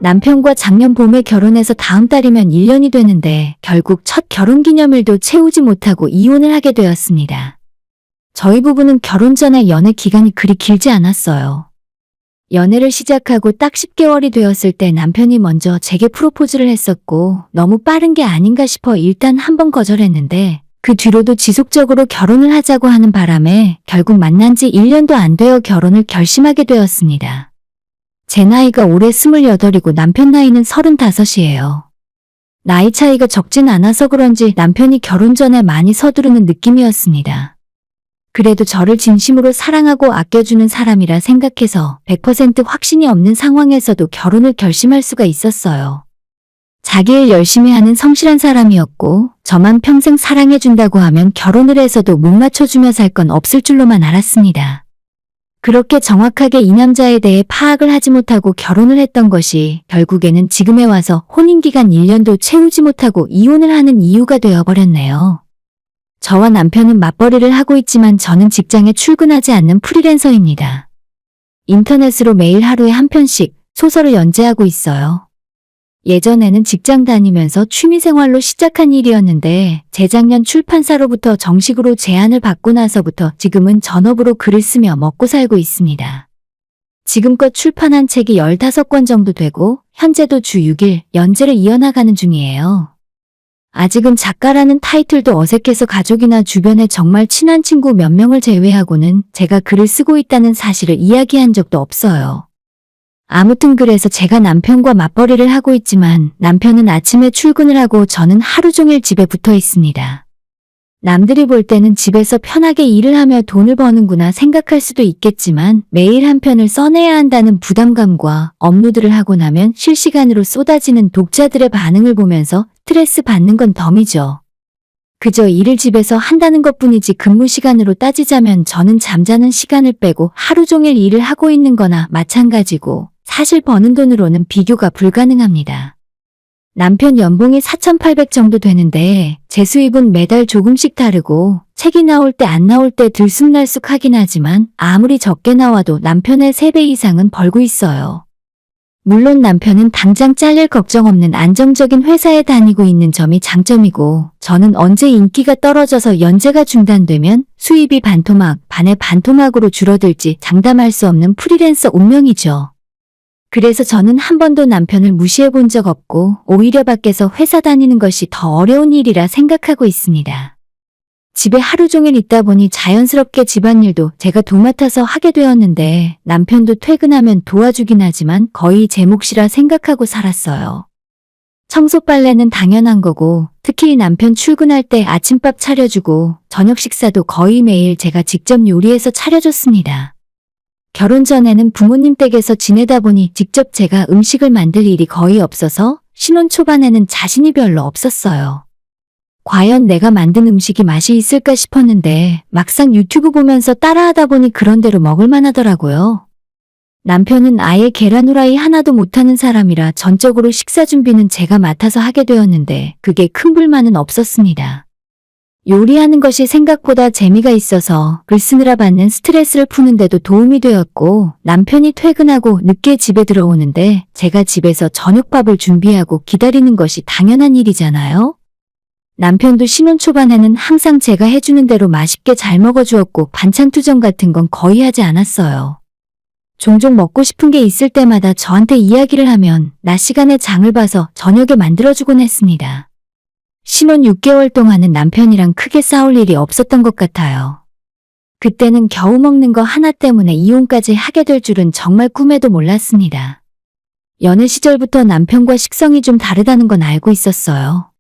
남편과 작년 봄에 결혼해서 다음 달이면 1년이 되는데 결국 첫 결혼기념일도 채우지 못하고 이혼을 하게 되었습니다. 저희 부부는 결혼 전에 연애 기간이 그리 길지 않았어요. 연애를 시작하고 딱 10개월이 되었을 때 남편이 먼저 제게 프로포즈를 했었고 너무 빠른 게 아닌가 싶어 일단 한번 거절했는데 그 뒤로도 지속적으로 결혼을 하자고 하는 바람에 결국 만난 지 1년도 안 되어 결혼을 결심하게 되었습니다. 제 나이가 올해 28이고 남편 나이는 35이에요. 나이 차이가 적진 않아서 그런지 남편이 결혼 전에 많이 서두르는 느낌이었습니다. 그래도 저를 진심으로 사랑하고 아껴주는 사람이라 생각해서 100% 확신이 없는 상황에서도 결혼을 결심할 수가 있었어요. 자기 일 열심히 하는 성실한 사람이었고 저만 평생 사랑해준다고 하면 결혼을 해서도 못 맞춰주며 살 건 없을 줄로만 알았습니다. 그렇게 정확하게 이 남자에 대해 파악을 하지 못하고 결혼을 했던 것이 결국에는 지금에 와서 혼인기간 1년도 채우지 못하고 이혼을 하는 이유가 되어버렸네요. 저와 남편은 맞벌이를 하고 있지만 저는 직장에 출근하지 않는 프리랜서입니다. 인터넷으로 매일 하루에 한 편씩 소설을 연재하고 있어요. 예전에는 직장 다니면서 취미생활로 시작한 일이었는데 재작년 출판사로부터 정식으로 제안을 받고 나서부터 지금은 전업으로 글을 쓰며 먹고 살고 있습니다. 지금껏 출판한 책이 15권 정도 되고 현재도 주 6일 연재를 이어나가는 중이에요. 아직은 작가라는 타이틀도 어색해서 가족이나 주변에 정말 친한 친구 몇 명을 제외하고는 제가 글을 쓰고 있다는 사실을 이야기한 적도 없어요. 아무튼 그래서 제가 남편과 맞벌이를 하고 있지만 남편은 아침에 출근을 하고 저는 하루 종일 집에 붙어 있습니다. 남들이 볼 때는 집에서 편하게 일을 하며 돈을 버는구나 생각할 수도 있겠지만 매일 한 편을 써내야 한다는 부담감과 업로드를 하고 나면 실시간으로 쏟아지는 독자들의 반응을 보면서 스트레스 받는 건 덤이죠. 그저 일을 집에서 한다는 것뿐이지 근무 시간으로 따지자면 저는 잠자는 시간을 빼고 하루 종일 일을 하고 있는 거나 마찬가지고 사실 버는 돈으로는 비교가 불가능합니다. 남편 연봉이 4,800 정도 되는데 제 수입은 매달 조금씩 다르고 책이 나올 때 안 나올 때 들쑥날쑥 하긴 하지만 아무리 적게 나와도 남편의 3배 이상은 벌고 있어요. 물론 남편은 당장 잘릴 걱정 없는 안정적인 회사에 다니고 있는 점이 장점이고 저는 언제 인기가 떨어져서 연재가 중단되면 수입이 반토막 반의 반토막으로 줄어들지 장담할 수 없는 프리랜서 운명이죠. 그래서 저는 한 번도 남편을 무시해 본 적 없고 오히려 밖에서 회사 다니는 것이 더 어려운 일이라 생각하고 있습니다. 집에 하루 종일 있다 보니 자연스럽게 집안일도 제가 도맡아서 하게 되었는데 남편도 퇴근하면 도와주긴 하지만 거의 제 몫이라 생각하고 살았어요. 청소 빨래는 당연한 거고 특히 남편 출근할 때 아침밥 차려주고 저녁 식사도 거의 매일 제가 직접 요리해서 차려줬습니다. 결혼 전에는 부모님 댁에서 지내다 보니 직접 제가 음식을 만들 일이 거의 없어서 신혼 초반에는 자신이 별로 없었어요. 과연 내가 만든 음식이 맛이 있을까 싶었는데 막상 유튜브 보면서 따라하다 보니 그런대로 먹을만 하더라고요. 남편은 아예 계란 후라이 하나도 못하는 사람이라 전적으로 식사 준비는 제가 맡아서 하게 되었는데 그게 큰 불만은 없었습니다. 요리하는 것이 생각보다 재미가 있어서 글 쓰느라 받는 스트레스를 푸는데도 도움이 되었고 남편이 퇴근하고 늦게 집에 들어오는데 제가 집에서 저녁밥을 준비하고 기다리는 것이 당연한 일이잖아요. 남편도 신혼 초반에는 항상 제가 해주는 대로 맛있게 잘 먹어주었고 반찬 투정 같은 건 거의 하지 않았어요. 종종 먹고 싶은 게 있을 때마다 저한테 이야기를 하면 낮 시간에 장을 봐서 저녁에 만들어주곤 했습니다. 신혼 6개월 동안은 남편이랑 크게 싸울 일이 없었던 것 같아요. 그때는 겨우 먹는 거 하나 때문에 이혼까지 하게 될 줄은 정말 꿈에도 몰랐습니다. 연애 시절부터 남편과 식성이 좀 다르다는 건 알고 있었어요.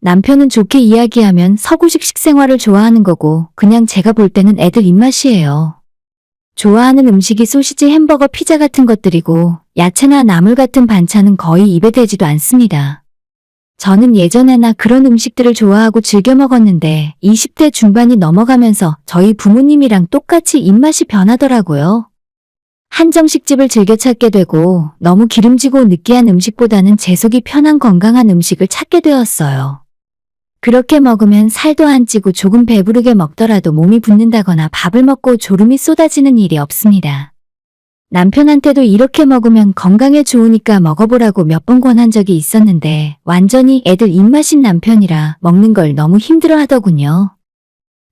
남편은 좋게 이야기하면 서구식 식생활을 좋아하는 거고 그냥 제가 볼 때는 애들 입맛이에요. 좋아하는 음식이 소시지, 햄버거, 피자 같은 것들이고 야채나 나물 같은 반찬은 거의 입에 대지도 않습니다. 저는 예전에나 그런 음식들을 좋아하고 즐겨 먹었는데 20대 중반이 넘어가면서 저희 부모님이랑 똑같이 입맛이 변하더라고요. 한정식집을 즐겨 찾게 되고 너무 기름지고 느끼한 음식보다는 제 속이 편한 건강한 음식을 찾게 되었어요. 그렇게 먹으면 살도 안 찌고 조금 배부르게 먹더라도 몸이 붓는다거나 밥을 먹고 졸음이 쏟아지는 일이 없습니다. 남편한테도 이렇게 먹으면 건강에 좋으니까 먹어보라고 몇 번 권한 적이 있었는데 완전히 애들 입맛인 남편이라 먹는 걸 너무 힘들어 하더군요.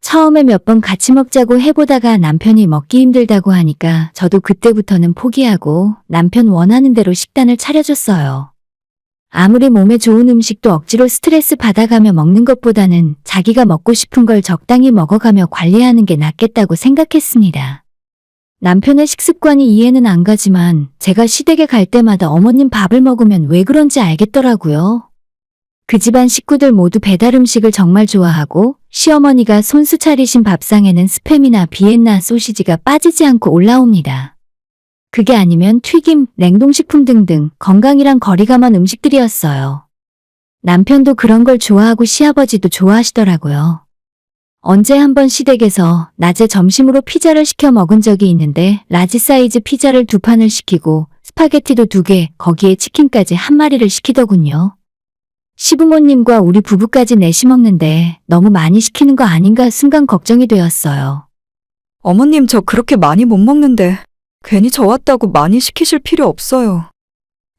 처음에 몇 번 같이 먹자고 해보다가 남편이 먹기 힘들다고 하니까 저도 그때부터는 포기하고 남편 원하는 대로 식단을 차려줬어요. 아무리 몸에 좋은 음식도 억지로 스트레스 받아가며 먹는 것보다는 자기가 먹고 싶은 걸 적당히 먹어가며 관리하는 게 낫겠다고 생각했습니다. 남편의 식습관이 이해는 안 가지만 제가 시댁에 갈 때마다 어머님 밥을 먹으면 왜 그런지 알겠더라고요. 그 집안 식구들 모두 배달 음식을 정말 좋아하고 시어머니가 손수 차리신 밥상에는 스팸이나 비엔나 소시지가 빠지지 않고 올라옵니다. 그게 아니면 튀김, 냉동식품 등등 건강이랑 거리가 먼 음식들이었어요. 남편도 그런 걸 좋아하고 시아버지도 좋아하시더라고요. 언제 한번 시댁에서 낮에 점심으로 피자를 시켜 먹은 적이 있는데 라지 사이즈 피자를 2판을 시키고 스파게티도 2개, 거기에 치킨까지 1마리를 시키더군요. 시부모님과 우리 부부까지 넷이 먹는데 너무 많이 시키는 거 아닌가 순간 걱정이 되었어요. 어머님 저 그렇게 많이 못 먹는데 괜히 저 왔다고 많이 시키실 필요 없어요.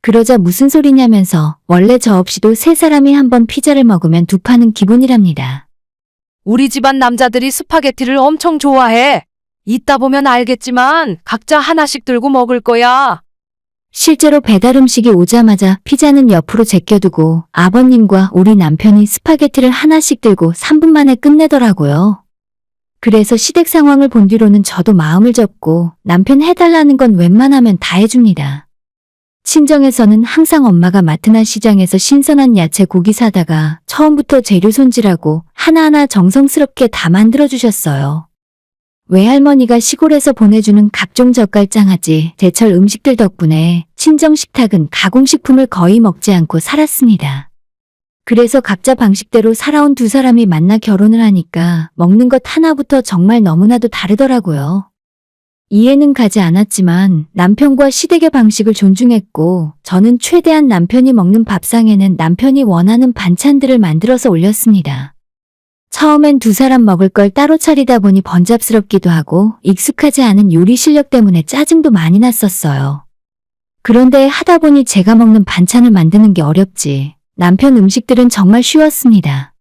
그러자 무슨 소리냐면서 원래 저 없이도 3사람이 한 번 피자를 먹으면 2판은 기본이랍니다. 우리 집안 남자들이 스파게티를 엄청 좋아해. 이따 보면 알겠지만 각자 하나씩 들고 먹을 거야. 실제로 배달 음식이 오자마자 피자는 옆으로 제껴두고 아버님과 우리 남편이 스파게티를 하나씩 들고 3분 만에 끝내더라고요. 그래서 시댁 상황을 본 뒤로는 저도 마음을 접고 남편 해달라는 건 웬만하면 다 해줍니다. 친정에서는 항상 엄마가 마트나 시장에서 신선한 야채 고기 사다가 처음부터 재료 손질하고 하나하나 정성스럽게 다 만들어주셨어요. 외할머니가 시골에서 보내주는 각종 젓갈장아찌, 제철 음식들 덕분에 친정 식탁은 가공식품을 거의 먹지 않고 살았습니다. 그래서 각자 방식대로 살아온 2사람이 만나 결혼을 하니까 먹는 것 하나부터 정말 너무나도 다르더라고요. 이해는 가지 않았지만 남편과 시댁의 방식을 존중했고 저는 최대한 남편이 먹는 밥상에는 남편이 원하는 반찬들을 만들어서 올렸습니다. 처음엔 2사람 먹을 걸 따로 차리다 보니 번잡스럽기도 하고 익숙하지 않은 요리 실력 때문에 짜증도 많이 났었어요. 그런데 하다 보니 제가 먹는 반찬을 만드는 게 어렵지 남편 음식들은 정말 쉬웠습니다.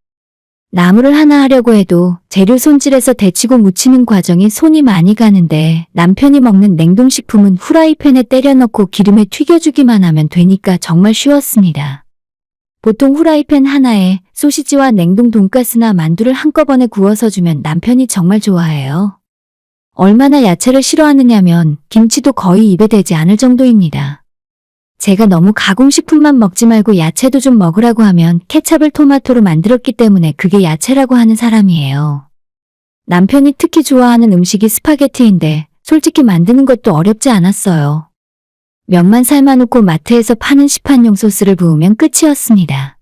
나물을 하나 하려고 해도 재료 손질해서 데치고 무치는 과정이 손이 많이 가는데 남편이 먹는 냉동식품은 후라이팬에 때려 넣고 기름에 튀겨주기만 하면 되니까 정말 쉬웠습니다. 보통 후라이팬 하나에 소시지와 냉동 돈가스나 만두를 한꺼번에 구워서 주면 남편이 정말 좋아해요. 얼마나 야채를 싫어하느냐면 김치도 거의 입에 대지 않을 정도입니다. 제가 너무 가공식품만 먹지 말고 야채도 좀 먹으라고 하면 케찹을 토마토로 만들었기 때문에 그게 야채라고 하는 사람이에요. 남편이 특히 좋아하는 음식이 스파게티인데 솔직히 만드는 것도 어렵지 않았어요. 면만 삶아놓고 마트에서 파는 시판용 소스를 부으면 끝이었습니다.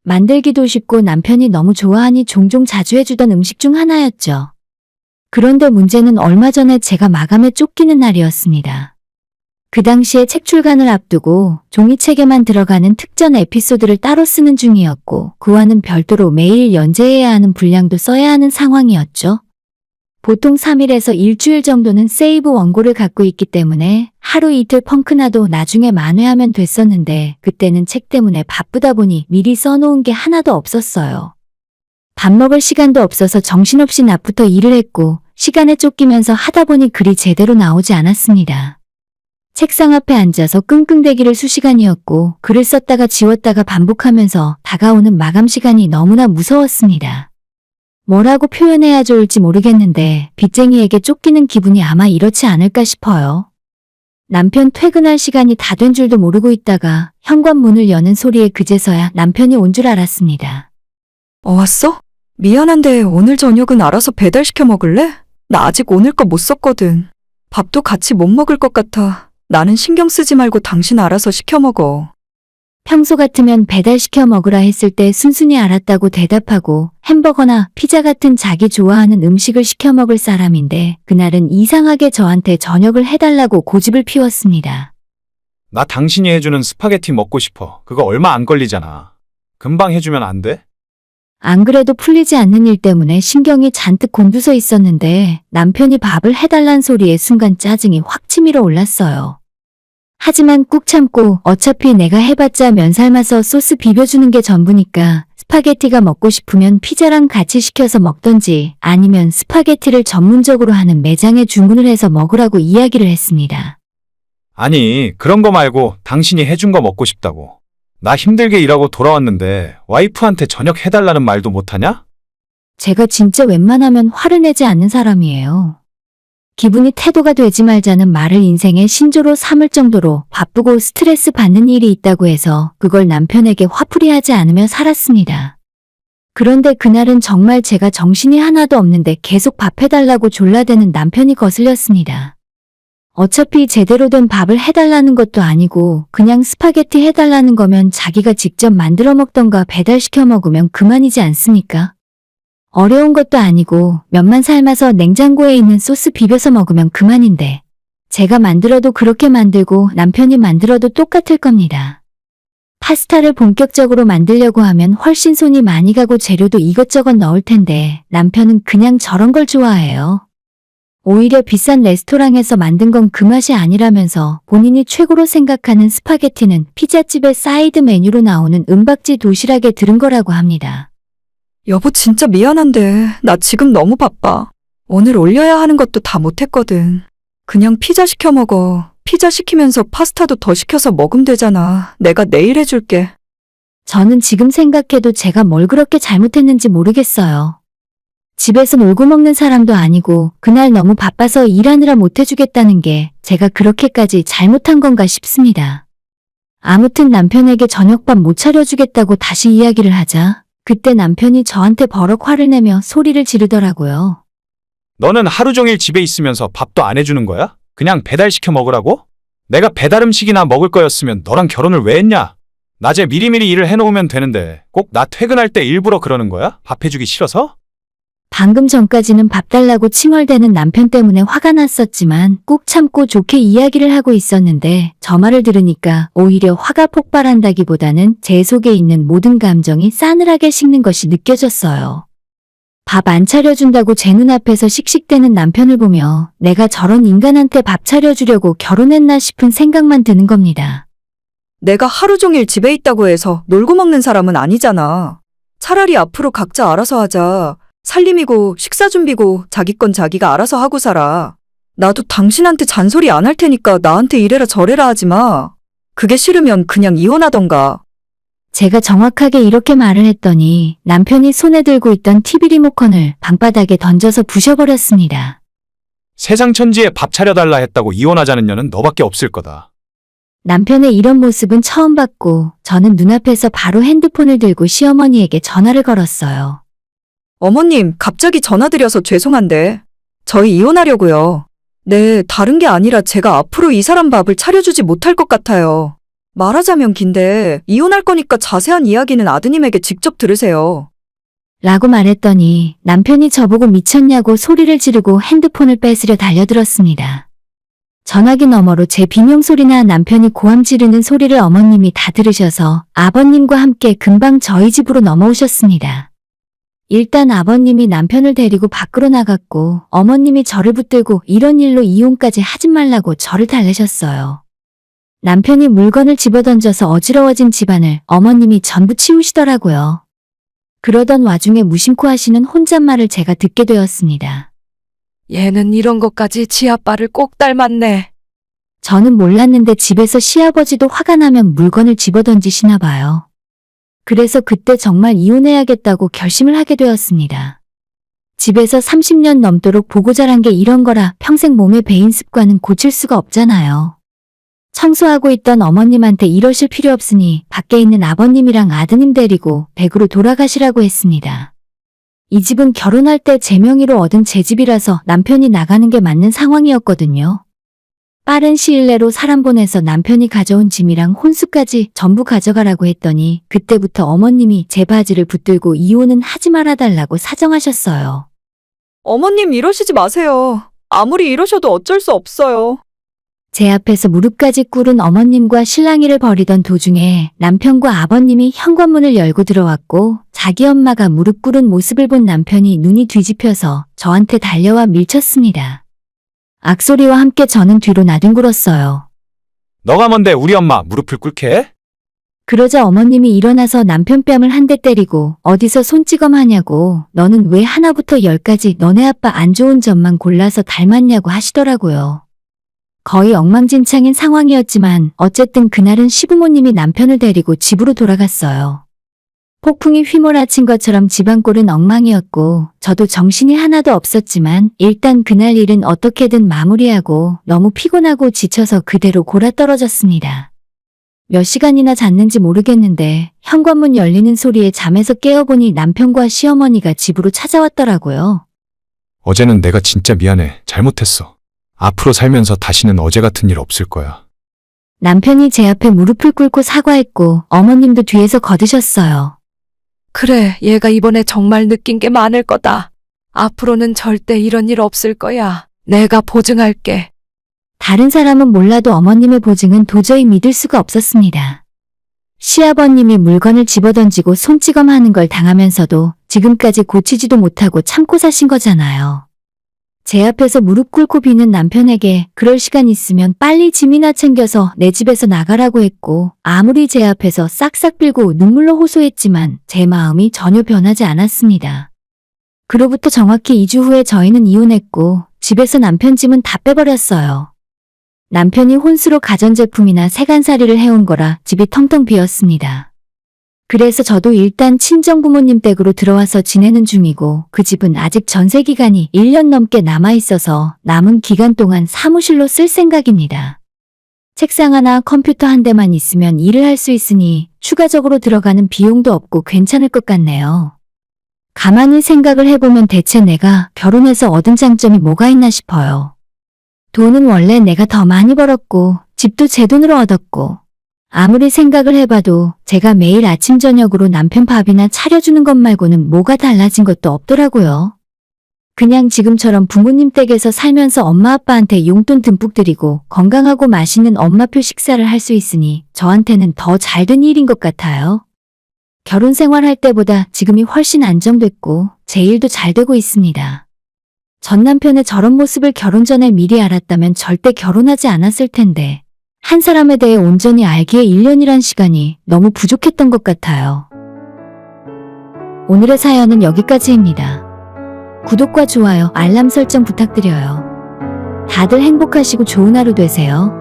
만들기도 쉽고 남편이 너무 좋아하니 종종 자주 해주던 음식 중 하나였죠. 그런데 문제는 얼마 전에 제가 마감에 쫓기는 날이었습니다. 그 당시에 책 출간을 앞두고 종이책에만 들어가는 특전 에피소드를 따로 쓰는 중이었고 그와는 별도로 매일 연재해야 하는 분량도 써야 하는 상황이었죠. 보통 3일에서 일주일 정도는 세이브 원고를 갖고 있기 때문에 하루 이틀 펑크나도 나중에 만회하면 됐었는데 그때는 책 때문에 바쁘다 보니 미리 써놓은 게 하나도 없었어요. 밥 먹을 시간도 없어서 정신없이 낮부터 일을 했고 시간에 쫓기면서 하다 보니 글이 제대로 나오지 않았습니다. 책상 앞에 앉아서 끙끙대기를 수시간이었고 글을 썼다가 지웠다가 반복하면서 다가오는 마감 시간이 너무나 무서웠습니다. 뭐라고 표현해야 좋을지 모르겠는데 빚쟁이에게 쫓기는 기분이 아마 이렇지 않을까 싶어요. 남편 퇴근할 시간이 다 된 줄도 모르고 있다가 현관문을 여는 소리에 그제서야 남편이 온 줄 알았습니다. 왔어? 미안한데 오늘 저녁은 알아서 배달시켜 먹을래? 나 아직 오늘 거 못 썼거든. 밥도 같이 못 먹을 것 같아. 나는 신경 쓰지 말고 당신 알아서 시켜 먹어. 평소 같으면 배달시켜 먹으라 했을 때 순순히 알았다고 대답하고 햄버거나 피자 같은 자기 좋아하는 음식을 시켜 먹을 사람인데 그날은 이상하게 저한테 저녁을 해달라고 고집을 피웠습니다. 나 당신이 해주는 스파게티 먹고 싶어. 그거 얼마 안 걸리잖아. 금방 해주면 안 돼? 안 그래도 풀리지 않는 일 때문에 신경이 잔뜩 곤두서 있었는데 남편이 밥을 해달란 소리에 순간 짜증이 확 치밀어 올랐어요. 하지만 꾹 참고 어차피 내가 해봤자 면 삶아서 소스 비벼주는 게 전부니까 스파게티가 먹고 싶으면 피자랑 같이 시켜서 먹던지 아니면 스파게티를 전문적으로 하는 매장에 주문을 해서 먹으라고 이야기를 했습니다. 아니, 그런 거 말고 당신이 해준 거 먹고 싶다고. 나 힘들게 일하고 돌아왔는데 와이프한테 저녁 해달라는 말도 못하냐? 제가 진짜 웬만하면 화를 내지 않는 사람이에요. 기분이 태도가 되지 말자는 말을 인생의 신조로 삼을 정도로 바쁘고 스트레스 받는 일이 있다고 해서 그걸 남편에게 화풀이하지 않으며 살았습니다. 그런데 그날은 정말 제가 정신이 하나도 없는데 계속 밥 해달라고 졸라대는 남편이 거슬렸습니다. 어차피 제대로 된 밥을 해달라는 것도 아니고 그냥 스파게티 해달라는 거면 자기가 직접 만들어 먹던가 배달시켜 먹으면 그만이지 않습니까? 어려운 것도 아니고 면만 삶아서 냉장고에 있는 소스 비벼서 먹으면 그만인데 제가 만들어도 그렇게 만들고 남편이 만들어도 똑같을 겁니다. 파스타를 본격적으로 만들려고 하면 훨씬 손이 많이 가고 재료도 이것저것 넣을 텐데 남편은 그냥 저런 걸 좋아해요. 오히려 비싼 레스토랑에서 만든 건 그 맛이 아니라면서 본인이 최고로 생각하는 스파게티는 피자집의 사이드 메뉴로 나오는 은박지 도시락에 들은 거라고 합니다. 여보 진짜 미안한데 나 지금 너무 바빠. 오늘 올려야 하는 것도 다 못했거든. 그냥 피자 시켜 먹어. 피자 시키면서 파스타도 더 시켜서 먹으면 되잖아. 내가 내일 해줄게. 저는 지금 생각해도 제가 뭘 그렇게 잘못했는지 모르겠어요. 집에서 놀고 먹는 사람도 아니고 그날 너무 바빠서 일하느라 못해주겠다는 게 제가 그렇게까지 잘못한 건가 싶습니다. 아무튼 남편에게 저녁밥 못 차려주겠다고 다시 이야기를 하자 그때 남편이 저한테 버럭 화를 내며 소리를 지르더라고요. 너는 하루 종일 집에 있으면서 밥도 안 해주는 거야? 그냥 배달시켜 먹으라고? 내가 배달 음식이나 먹을 거였으면 너랑 결혼을 왜 했냐? 낮에 미리미리 일을 해놓으면 되는데 꼭 나 퇴근할 때 일부러 그러는 거야? 밥 해주기 싫어서? 방금 전까지는 밥 달라고 칭얼대는 남편 때문에 화가 났었지만 꾹 참고 좋게 이야기를 하고 있었는데 저 말을 들으니까 오히려 화가 폭발한다기보다는 제 속에 있는 모든 감정이 싸늘하게 식는 것이 느껴졌어요. 밥 안 차려준다고 제 눈앞에서 씩씩대는 남편을 보며 내가 저런 인간한테 밥 차려주려고 결혼했나 싶은 생각만 드는 겁니다. 내가 하루 종일 집에 있다고 해서 놀고 먹는 사람은 아니잖아. 차라리 앞으로 각자 알아서 하자. 살림이고 식사 준비고 자기 건 자기가 알아서 하고 살아. 나도 당신한테 잔소리 안 할 테니까 나한테 이래라 저래라 하지 마. 그게 싫으면 그냥 이혼하던가. 제가 정확하게 이렇게 말을 했더니 남편이 손에 들고 있던 TV 리모컨을 방바닥에 던져서 부셔버렸습니다. 세상 천지에 밥 차려달라 했다고 이혼하자는 년은 너밖에 없을 거다. 남편의 이런 모습은 처음 봤고 저는 눈앞에서 바로 핸드폰을 들고 시어머니에게 전화를 걸었어요. 어머님, 갑자기 전화드려서 죄송한데 저희 이혼하려고요. 네, 다른 게 아니라 제가 앞으로 이 사람 밥을 차려주지 못할 것 같아요. 말하자면 긴데 이혼할 거니까 자세한 이야기는 아드님에게 직접 들으세요. 라고 말했더니 남편이 저보고 미쳤냐고 소리를 지르고 핸드폰을 뺏으려 달려들었습니다. 전화기 너머로 제 비명소리나 남편이 고함 지르는 소리를 어머님이 다 들으셔서 아버님과 함께 금방 저희 집으로 넘어오셨습니다. 일단 아버님이 남편을 데리고 밖으로 나갔고 어머님이 저를 붙들고 이런 일로 이혼까지 하지 말라고 저를 달래셨어요. 남편이 물건을 집어던져서 어지러워진 집안을 어머님이 전부 치우시더라고요. 그러던 와중에 무심코 하시는 혼잣말을 제가 듣게 되었습니다. 얘는 이런 것까지 지아빠를 꼭 닮았네. 저는 몰랐는데 집에서 시아버지도 화가 나면 물건을 집어던지시나 봐요. 그래서 그때 정말 이혼해야겠다고 결심을 하게 되었습니다. 집에서 30년 넘도록 보고 자란 게 이런 거라 평생 몸에 배인 습관은 고칠 수가 없잖아요. 청소하고 있던 어머님한테 이러실 필요 없으니 밖에 있는 아버님이랑 아드님 데리고 댁으로 돌아가시라고 했습니다. 이 집은 결혼할 때 제 명의로 얻은 제 집이라서 남편이 나가는 게 맞는 상황이었거든요. 빠른 시일 내로 사람 보내서 남편이 가져온 짐이랑 혼수까지 전부 가져가라고 했더니 그때부터 어머님이 제 바지를 붙들고 이혼은 하지 말아달라고 사정하셨어요. 어머님 이러시지 마세요. 아무리 이러셔도 어쩔 수 없어요. 제 앞에서 무릎까지 꿇은 어머님과 실랑이를 벌이던 도중에 남편과 아버님이 현관문을 열고 들어왔고 자기 엄마가 무릎 꿇은 모습을 본 남편이 눈이 뒤집혀서 저한테 달려와 밀쳤습니다. 악소리와 함께 저는 뒤로 나뒹굴었어요. 너가 뭔데 우리 엄마 무릎을 꿇게 해? 그러자 어머님이 일어나서 남편 뺨을 한 대 때리고 어디서 손찌검하냐고 너는 왜 하나부터 열까지 너네 아빠 안 좋은 점만 골라서 닮았냐고 하시더라고요. 거의 엉망진창인 상황이었지만 어쨌든 그날은 시부모님이 남편을 데리고 집으로 돌아갔어요. 폭풍이 휘몰아친 것처럼 집안꼴은 엉망이었고 저도 정신이 하나도 없었지만 일단 그날 일은 어떻게든 마무리하고 너무 피곤하고 지쳐서 그대로 골아떨어졌습니다. 몇 시간이나 잤는지 모르겠는데 현관문 열리는 소리에 잠에서 깨어보니 남편과 시어머니가 집으로 찾아왔더라고요. 어제는 내가 진짜 미안해. 잘못했어. 앞으로 살면서 다시는 어제 같은 일 없을 거야. 남편이 제 앞에 무릎을 꿇고 사과했고 어머님도 뒤에서 거드셨어요. 그래, 얘가 이번에 정말 느낀 게 많을 거다. 앞으로는 절대 이런 일 없을 거야. 내가 보증할게. 다른 사람은 몰라도 어머님의 보증은 도저히 믿을 수가 없었습니다. 시아버님이 물건을 집어던지고 손찌검하는 걸 당하면서도 지금까지 고치지도 못하고 참고 사신 거잖아요. 제 앞에서 무릎 꿇고 비는 남편에게 그럴 시간 있으면 빨리 짐이나 챙겨서 내 집에서 나가라고 했고 아무리 제 앞에서 싹싹 빌고 눈물로 호소했지만 제 마음이 전혀 변하지 않았습니다. 그로부터 정확히 2주 후에 저희는 이혼했고 집에서 남편 짐은 다 빼버렸어요. 남편이 혼수로 가전제품이나 세간살이를 해온 거라 집이 텅텅 비었습니다. 그래서 저도 일단 친정부모님 댁으로 들어와서 지내는 중이고 그 집은 아직 전세 기간이 1년 넘게 남아있어서 남은 기간 동안 사무실로 쓸 생각입니다. 책상 하나 컴퓨터 한 대만 있으면 일을 할 수 있으니 추가적으로 들어가는 비용도 없고 괜찮을 것 같네요. 가만히 생각을 해보면 대체 내가 결혼해서 얻은 장점이 뭐가 있나 싶어요. 돈은 원래 내가 더 많이 벌었고 집도 제 돈으로 얻었고 아무리 생각을 해봐도 제가 매일 아침 저녁으로 남편 밥이나 차려주는 것 말고는 뭐가 달라진 것도 없더라고요. 그냥 지금처럼 부모님 댁에서 살면서 엄마 아빠한테 용돈 듬뿍 드리고 건강하고 맛있는 엄마표 식사를 할 수 있으니 저한테는 더 잘된 일인 것 같아요. 결혼 생활할 때보다 지금이 훨씬 안정됐고 제 일도 잘 되고 있습니다. 전 남편의 저런 모습을 결혼 전에 미리 알았다면 절대 결혼하지 않았을 텐데 한 사람에 대해 온전히 알기에 1년이란 시간이 너무 부족했던 것 같아요. 오늘의 사연은 여기까지입니다. 구독과 좋아요, 알람 설정 부탁드려요. 다들 행복하시고 좋은 하루 되세요.